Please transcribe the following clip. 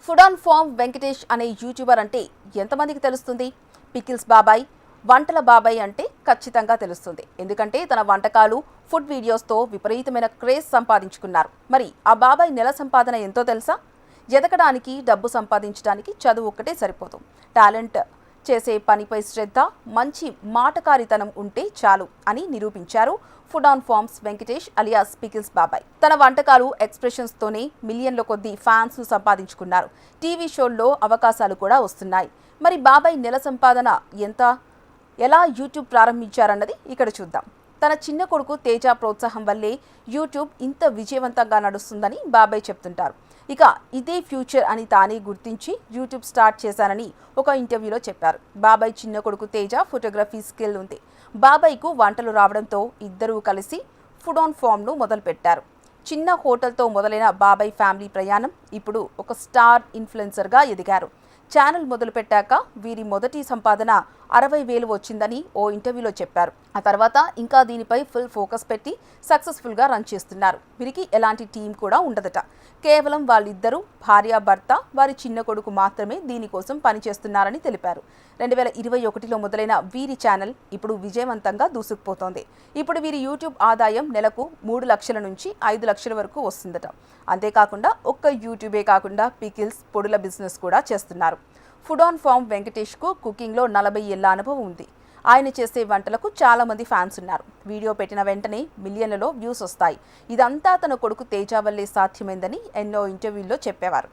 Food on farm Venkatesh అనే YouTuber అంటే ఎంతమందికి తెలుస్తుంది? పికిల్స్ బాబాయ్, వంటల బాబాయ్ అంటే ఖచ్చితంగా తెలుస్తుంది. ఎందుకంటే తన వంటకాలు, ఫుడ్ వీడియోస్తో విపరీతమైన క్రేజ్ సంపాదించుకున్నారు. మరి ఆ బాబాయ్ నెల సంపాదన ఎంతో తెలుసా? ఎదగడానికి, డబ్బు సంపాదించడానికి చదువు ఒక్కటే సరిపోదు. టాలెంట్, చేసే పనిపై శ్రద్ధ, మంచి మాటకారితనం ఉంటే చాలు అని నిరూపించారు food on farms Venkatesh alias pickles బాబాయ్. తన వంటకాలు, ఎక్స్ప్రెషన్స్తోనే మిలియన్ల కొద్ది ఫ్యాన్స్ సంపాదించుకున్నారు. టీవీ షోల్లో అవకాశాలు కూడా వస్తున్నాయి. మరి బాబాయ్ నెల సంపాదన ఎంత, ఎలా యూట్యూబ్ ప్రారంభించారన్నది ఇక్కడ చూద్దాం. తన చిన్న కొడుకు తేజ ప్రోత్సాహం వల్లే యూట్యూబ్ ఇంత విజయవంతంగా నడుస్తుందని బాబాయ్ చెప్తుంటారు. ఇక ఇదే ఫ్యూచర్ అని తానే గుర్తించి యూట్యూబ్ స్టార్ట్ చేశానని ఒక ఇంటర్వ్యూలో చెప్పారు. బాబాయ్ చిన్న కొడుకు తేజ ఫోటోగ్రఫీ స్కిల్ ఉంది. బాబాయ్కు వంటలు రావడంతో ఇద్దరూ కలిసి ఫుడ్ ఆన్ ఫామ్ను మొదలుపెట్టారు. చిన్న హోటల్తో మొదలైన బాబాయ్ ఫ్యామిలీ ప్రయాణం ఇప్పుడు ఒక స్టార్ ఇన్ఫ్లుయెన్సర్గా ఎదిగారు. ఛానల్ మొదలుపెట్టాక వీరి మొదటి సంపాదన 60,000 వచ్చిందని ఓ ఇంటర్వ్యూలో చెప్పారు. ఆ తర్వాత ఇంకా దీనిపై ఫుల్ ఫోకస్ పెట్టి సక్సెస్ఫుల్గా రన్ చేస్తున్నారు. వీరికి ఎలాంటి టీం కూడా ఉండదట. కేవలం వాళ్ళిద్దరూ భార్యాభర్త, వారి చిన్న కొడుకు మాత్రమే దీనికోసం పనిచేస్తున్నారని తెలిపారు. 2021లో మొదలైన వీరి ఛానల్ ఇప్పుడు విజయవంతంగా దూసుకుపోతోంది. ఇప్పుడు వీరి యూట్యూబ్ ఆదాయం నెలకు 3 లక్షల నుంచి 5 లక్షల వరకు వస్తుందట. అంతేకాకుండా ఒక్క యూట్యూబే కాకుండా పికిల్స్, పొడుల బిజినెస్ కూడా చేస్తున్నారు. ఫుడ్ ఆన్ ఫామ్ వెంకటేష్కు కుకింగ్లో 40 ఏళ్ల అనుభవం ఉంది. ఆయన చేసే వంటలకు చాలా మంది ఫ్యాన్స్ ఉన్నారు. వీడియో పెట్టిన వెంటనే మిలియన్లలో వ్యూస్ వస్తాయి. ఇదంతా తన కొడుకు తేజ వల్లే సాధ్యమైందని ఎన్నో ఇంటర్వ్యూల్లో చెప్పేవారు.